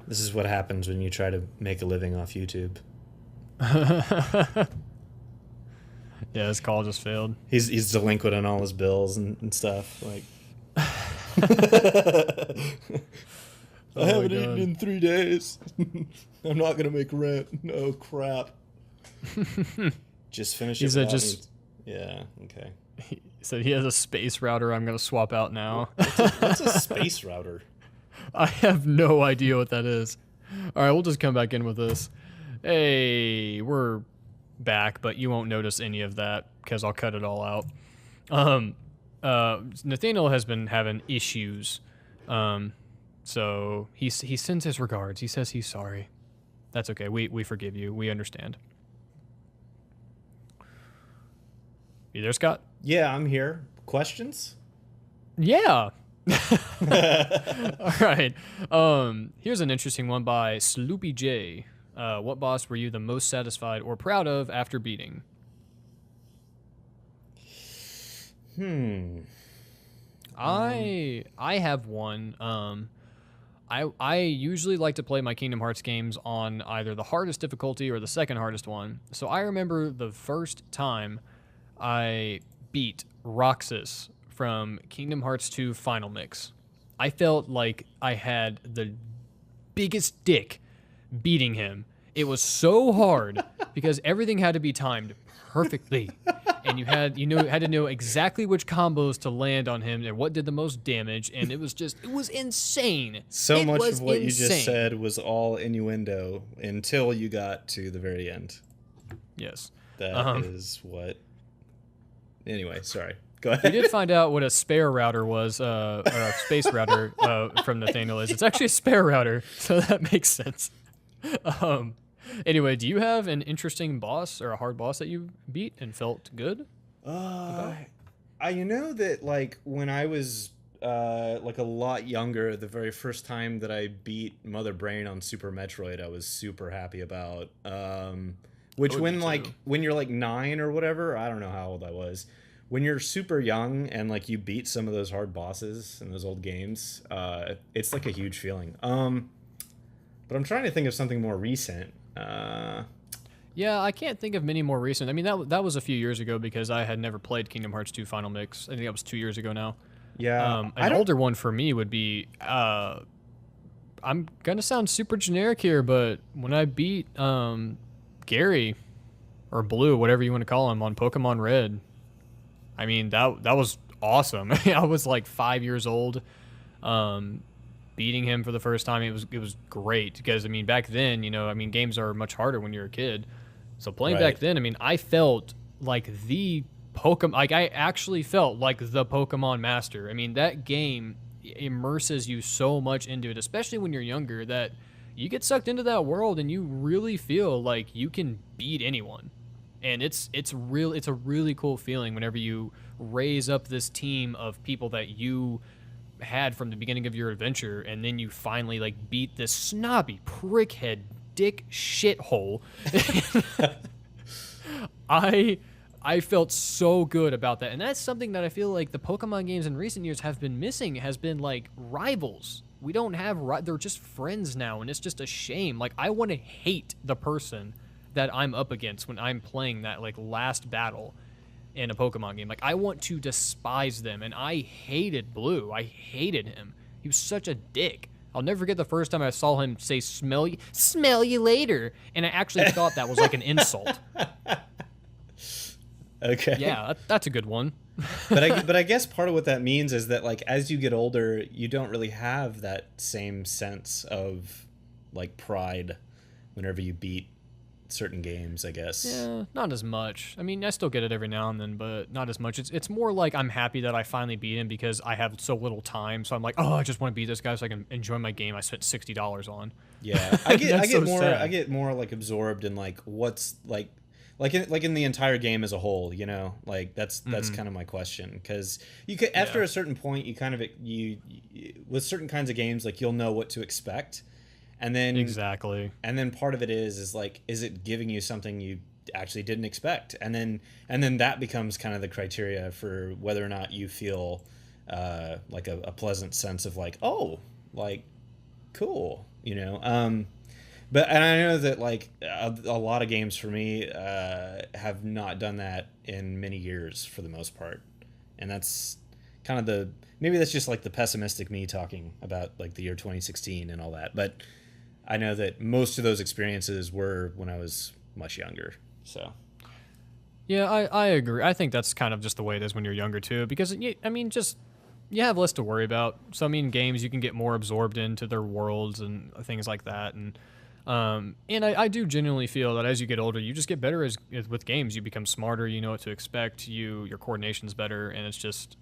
This is what happens when you try to make a living off YouTube. Yeah, his call just failed. He's delinquent on all his bills and stuff. Like, I haven't eaten in 3 days. I'm not gonna make rent. No crap. Just finish it. He said without just- me. Yeah. Okay. He said he has a space router I'm going to swap out now. What's a space router? I have no idea what that is. All right, we'll just come back in with this. Hey, we're back, but you won't notice any of that because I'll cut it all out. Nathaniel has been having issues. So he sends his regards. He says he's sorry. That's okay. We forgive you. We understand. You there, Scott? Yeah, I'm here. Questions? Yeah. All right. Here's an interesting one by Sloopy J. What boss were you the most satisfied or proud of after beating? I have one. I usually like to play my Kingdom Hearts games on either the hardest difficulty or the second hardest one. So I remember the first time I beat Roxas from Kingdom Hearts 2 Final Mix. I felt like I had the biggest dick beating him. It was so hard because everything had to be timed perfectly. And you had to know exactly which combos to land on him and what did the most damage, and it was insane. So It much was of what you insane. just said was all innuendo until you got to the very end. Yes. That is what. Anyway, sorry. Go We ahead. did find out what a spare router was, or a space router from Nathaniel is. It's actually a spare router, so that makes sense. Anyway, do you have an interesting boss or a hard boss that you beat and felt good? You know that like when I was like a lot younger, the very first time that I beat Mother Brain on Super Metroid, I was super happy about. Which would when be like too. when you're like 9 or whatever, I don't know how old I was. When you're super young and like you beat some of those hard bosses in those old games, it's like a huge feeling. But I'm trying to think of something more recent. Yeah, I can't think of many more recent. I mean, that was a few years ago because I had never played Kingdom Hearts 2 Final Mix. I think that was 2 years ago now. Yeah, An older one for me would be, I'm gonna sound super generic here, but when I beat Gary or Blue, whatever you want to call him, on Pokemon Red, I mean that was awesome. I was like 5 years old, beating him for the first time. It was great because I mean back then, games are much harder when you're a kid. So playing back Right. then, I mean, I felt like I actually felt like the Pokemon master. I mean, that game immerses you so much into it, especially when you're younger, that you get sucked into that world and you really feel like you can beat anyone. And it's a really cool feeling whenever you raise up this team of people that you had from the beginning of your adventure, and then you finally like beat this snobby prickhead dick shithole. I felt so good about that, and that's something that I feel like the Pokemon games in recent years have been missing. Has been like rivals. We don't have they're just friends now, and it's just a shame. Like I want to hate the person that I'm up against when I'm playing that like last battle in a Pokemon game. Like I want to despise them, and I hated Blue. I hated him. He was such a dick. I'll never forget the first time I saw him say smell you later, and I actually thought that was like an insult. Okay. Yeah, that's a good one. But I guess part of what that means is that like as you get older, you don't really have that same sense of like pride whenever you beat certain games, I guess. Yeah, not as much. I mean, I still get it every now and then, but not as much. It's more like I'm happy that I finally beat him because I have so little time. So I'm like, oh, I just want to beat this guy so I can enjoy my game I spent $60 on. Yeah, I That's get so more sad. I get more like absorbed in like what's like in the entire game as a whole, like that's kind of my question, because you could after Yeah. a certain point you kind of you with certain kinds of games like you'll know what to expect, and then Exactly. and then part of it is like, is it giving you something you actually didn't expect, and then that becomes kind of the criteria for whether or not you feel like a pleasant sense of like, oh, like cool, but and I know that like a lot of games for me have not done that in many years for the most part, and that's kind of maybe that's just like the pessimistic me talking about like the year 2016 and all that. But I know that most of those experiences were when I was much younger. So Yeah, I agree. I think that's kind of just the way it is when you're younger too, because you have less to worry about. So I mean, games you can get more absorbed into their worlds and things like that, and I do genuinely feel that as you get older, you just get better with games. You become smarter. You know what to expect. Your coordination's better, and it's just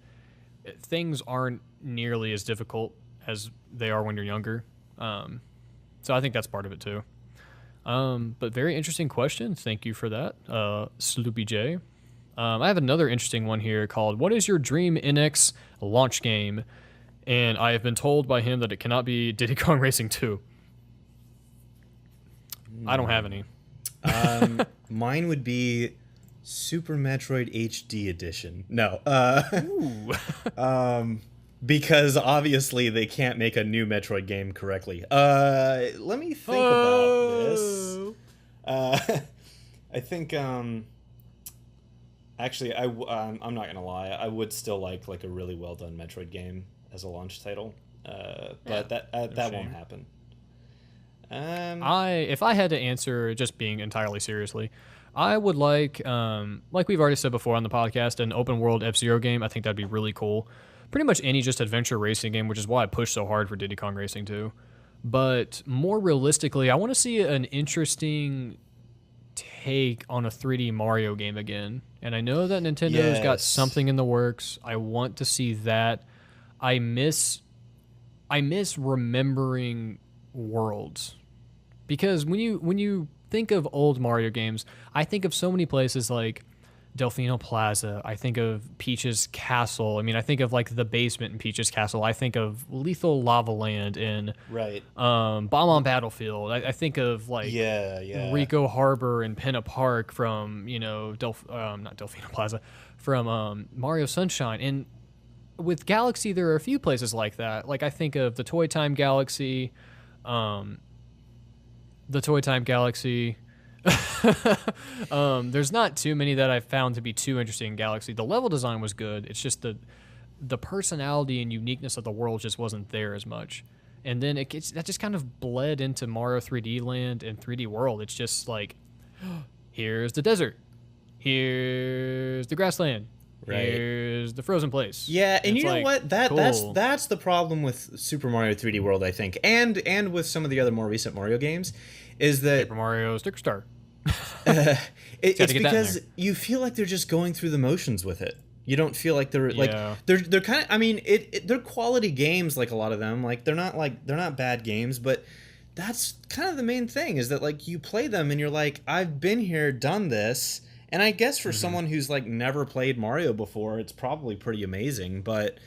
things aren't nearly as difficult as they are when you're younger. So I think that's part of it too. But very interesting question. Thank you for that, Sloopy J. I have another interesting one here called "What is your dream NX launch game?" And I have been told by him that it cannot be Diddy Kong Racing 2. I don't have any. mine would be Super Metroid HD Edition. No. Ooh. Because obviously they can't make a new Metroid game correctly. Let me think about this. I think actually I'm not gonna lie. I would still like a really well done Metroid game as a launch title. But that won't happen. If I had to answer, just being entirely seriously, I would like we've already said before on the podcast, an open world F-Zero game. I think that'd be really cool. Pretty much any just adventure racing game, which is why I push so hard for Diddy Kong Racing 2. But more realistically, I want to see an interesting take on a 3D Mario game again. And I know that Nintendo's got something in the works. I want to see that. I miss remembering worlds. Because when you think of old Mario games, I think of so many places like Delfino Plaza. I think of Peach's Castle. I mean, I think of like the basement in Peach's Castle. I think of Lethal Lava Land in Bomb on Battlefield. I think of like Rico Harbor and Pinna Park from not Delfino Plaza, from Mario Sunshine. And with Galaxy, there are a few places like that. Like I think of the Toy Time Galaxy. There's not too many that I've found to be too interesting in Galaxy. The level design was good. It's just the personality and uniqueness of the world just wasn't there as much. And then that just kind of bled into Mario 3D Land and 3D World. It's just like, here's the desert, here's the grassland, here's the frozen place. Yeah, and you know like, what? cool. That's the problem with Super Mario 3D World, I think, and with some of the other more recent Mario games, is that Paper Mario Sticker Star. It's because you feel like they're just going through the motions with it. You don't feel like they're they're kind of. I mean, they're quality games, like a lot of them. Like they're not bad games, but that's kind of the main thing, is that like you play them and you're like, I've been here, done this. And I guess for someone who's like never played Mario before, it's probably pretty amazing, but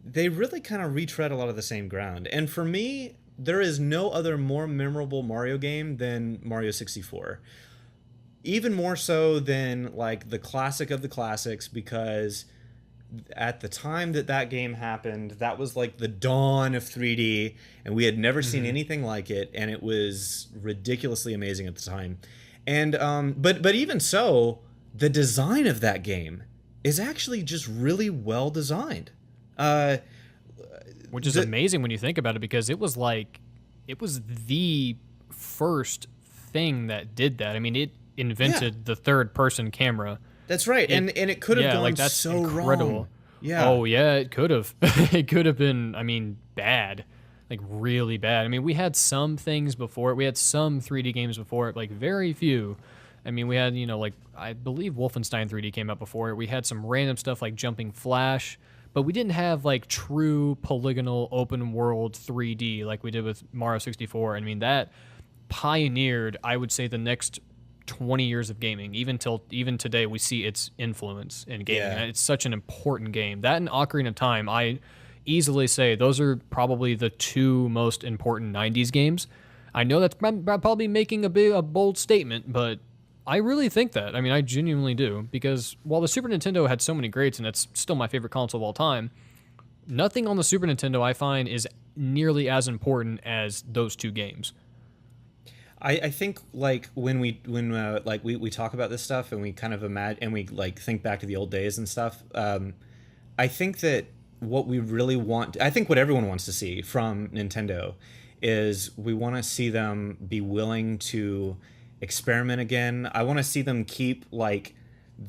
they really kind of retread a lot of the same ground. And for me, there is no other more memorable Mario game than Mario 64. Even more so than like the classic of the classics, because at the time that game happened, that was like the dawn of 3D, and we had never seen anything like it, and it was ridiculously amazing at the time. And but even so, the design of that game is actually just really well designed. Which is amazing when you think about it, because it was the first thing that did that. I mean, it invented the third person camera. That's right. And it could have gone that's so incredible. Wrong. Yeah. Oh yeah, it could have. It could have been, I mean, bad. Like really bad. I mean, we had some things before it. We had some 3D games before it, like very few. I mean, we had, like I believe Wolfenstein 3D came out before it. We had some random stuff like Jumping Flash, but we didn't have like true polygonal open world 3D like we did with Mario 64. I mean, that pioneered, I would say, the next 20 years of gaming. Even today, we see its influence in gaming. Yeah. It's such an important game. That and Ocarina of Time, I easily say those are probably the two most important 90s games. I know that's probably making a bold statement, but I really think that. I mean, I genuinely do, because while the Super Nintendo had so many greats, and it's still my favorite console of all time, nothing on the Super Nintendo I find is nearly as important as those two games. I think like when we talk about this stuff and we kind of imagine and we like think back to the old days and stuff, I think that what we really want, I think what everyone wants to see from Nintendo is we want to see them be willing to experiment again. I want to see them keep like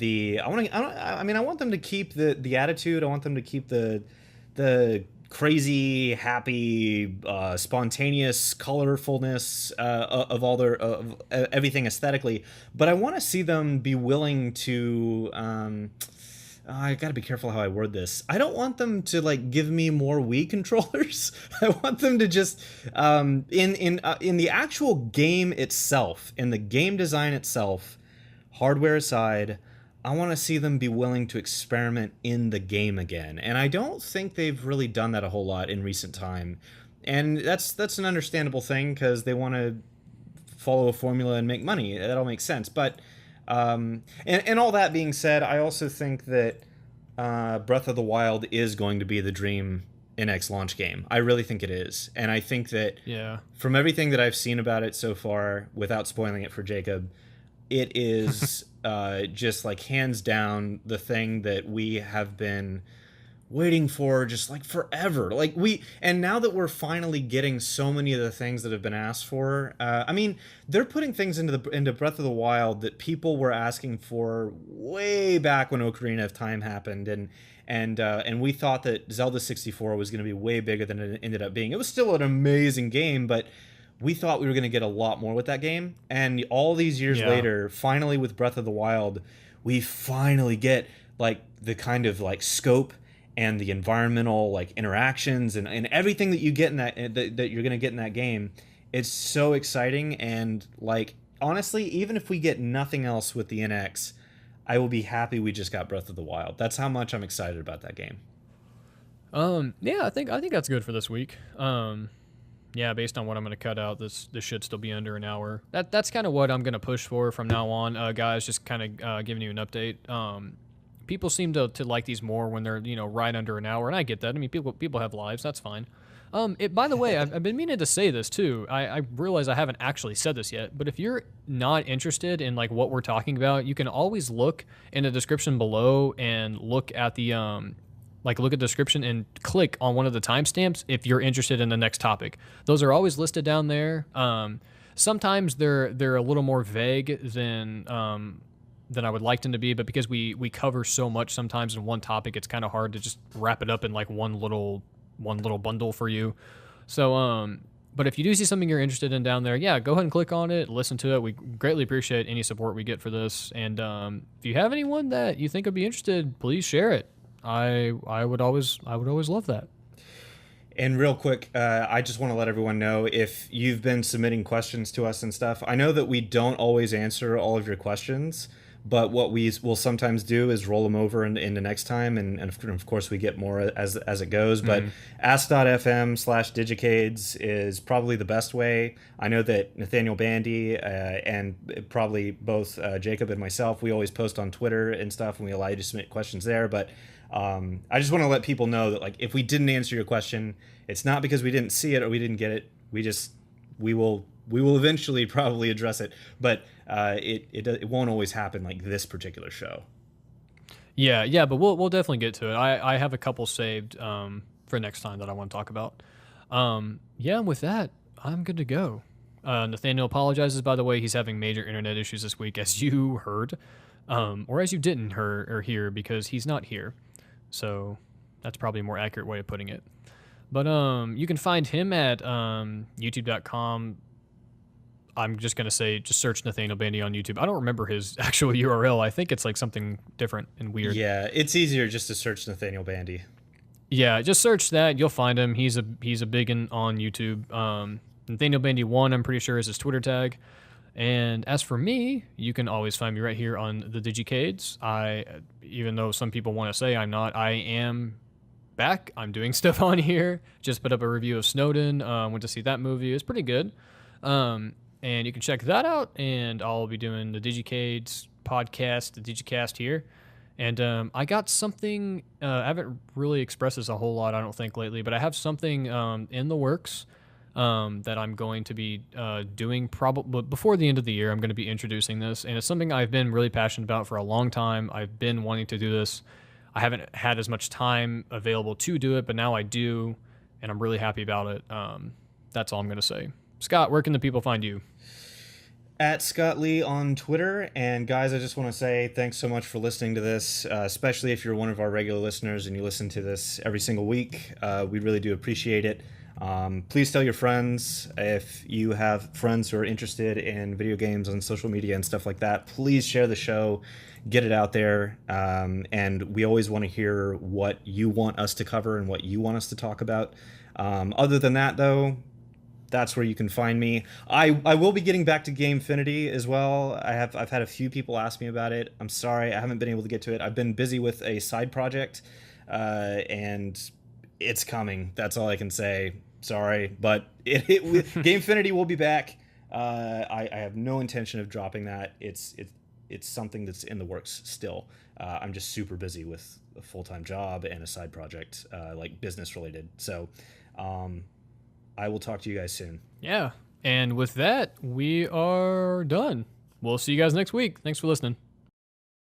I want them to keep the attitude. I want them to keep the crazy, happy, spontaneous colorfulness of all of everything aesthetically. But I want to see them be willing to I gotta be careful how I word this. I don't want them to like give me more Wii controllers. I want them to just in the actual game itself, in the game design itself, hardware aside, I want to see them be willing to experiment in the game again. And I don't think they've really done that a whole lot in recent time. And that's an understandable thing, because they want to follow a formula and make money. That all makes sense. But And all that being said, I also think that Breath of the Wild is going to be the dream NX launch game. I really think it is. And I think that from everything that I've seen about it so far, without spoiling it for Jacob, it is just like hands down the thing that we have been waiting for just like forever. And now that we're finally getting so many of the things that have been asked for, I mean, they're putting things into Breath of the Wild that people were asking for way back when Ocarina of Time happened, and we thought that Zelda 64 was going to be way bigger than it ended up being. It was still an amazing game, but we thought we were going to get a lot more with that game. And all these years later, finally with Breath of the Wild, we finally get like the kind of like scope and the environmental like interactions and everything that you get in that you're going to get in that game. It's so exciting. And like, honestly, even if we get nothing else with the NX, I will be happy we just got Breath of the Wild. That's how much I'm excited about that game. Yeah, I think that's good for this week. Yeah, based on what I'm going to cut out, this should still be under an hour. That's kind of what I'm going to push for from now on, guys. Just kind of giving you an update. People seem to like these more when they're right under an hour, and I get that. I mean, people have lives. That's fine. By the way, I've been meaning to say this too. I realize I haven't actually said this yet, but if you're not interested in like what we're talking about, you can always look in the description below and look at the look at the description and click on one of the timestamps if you're interested in the next topic. Those are always listed down there. Sometimes they're a little more vague than I would like them to be, but because we cover so much sometimes in one topic, it's kind of hard to just wrap it up in like one little bundle for you. So but if you do see something you're interested in down there, go ahead and click on it, listen to it. We greatly appreciate any support we get for this. And if you have anyone that you think would be interested, please share it. I would always love that. And real quick, I just want to let everyone know, if you've been submitting questions to us and stuff, I know that we don't always answer all of your questions, but what we will sometimes do is roll them over into next time, and of course we get more as it goes. But ask.fm/digicades is probably the best way. I know that Nathaniel Bandy and probably both Jacob and myself, we always post on Twitter and stuff, and we allow you to submit questions there. But I just want to let people know that like if we didn't answer your question, it's not because we didn't see it or we didn't get it. We will eventually probably address it, but it won't always happen like this particular show. Yeah, but we'll definitely get to it. I have a couple saved for next time that I want to talk about. With that, I'm good to go. Nathaniel apologizes, by the way. He's having major internet issues this week, as you heard, or as you didn't hear, because he's not here. So that's probably a more accurate way of putting it. But you can find him at youtube.com. I'm just going to say, just search Nathaniel Bandy on YouTube. I don't remember his actual URL. I think it's like something different and weird. Yeah, it's easier just to search Nathaniel Bandy. Yeah, just search that. You'll find him. He's a big one on YouTube. Nathaniel Bandy 1, I'm pretty sure, is his Twitter tag. And as for me, you can always find me right here on the Digicades. Even though some people want to say I'm not, I am back. I'm doing stuff on here. Just put up a review of Snowden. Went to see that movie. It's pretty good. And you can check that out. And I'll be doing the Digicades podcast, the Digicast here. And I got something, I haven't really expressed this a whole lot, I don't think, lately, but I have something in the works that I'm going to be doing probably before the end of the year. I'm going to be introducing this, and it's something I've been really passionate about for a long time. I've been wanting to do this. I haven't had as much time available to do it, but now I do, and I'm really happy about it. That's all I'm going to say. Scott, where can the people find you? At Scott Lee on Twitter. And guys, I just want to say thanks so much for listening to this, especially if you're one of our regular listeners and you listen to this every single week. We really do appreciate it. Please tell your friends. If you have friends who are interested in video games on social media and stuff like that, please share the show, get it out there. And we always want to hear what you want us to cover and what you want us to talk about. Other than that, though, that's where you can find me. I will be getting back to Gamefinity as well. I've had a few people ask me about it. I'm sorry, I haven't been able to get to it. I've been busy with a side project, and it's coming. That's all I can say. Sorry, but Gamefinity will be back. I have no intention of dropping that. it's something that's in the works still. I'm just super busy with a full-time job and a side project, like business related. So I will talk to you guys soon. Yeah. And with that, we are done. We'll see you guys next week. Thanks for listening.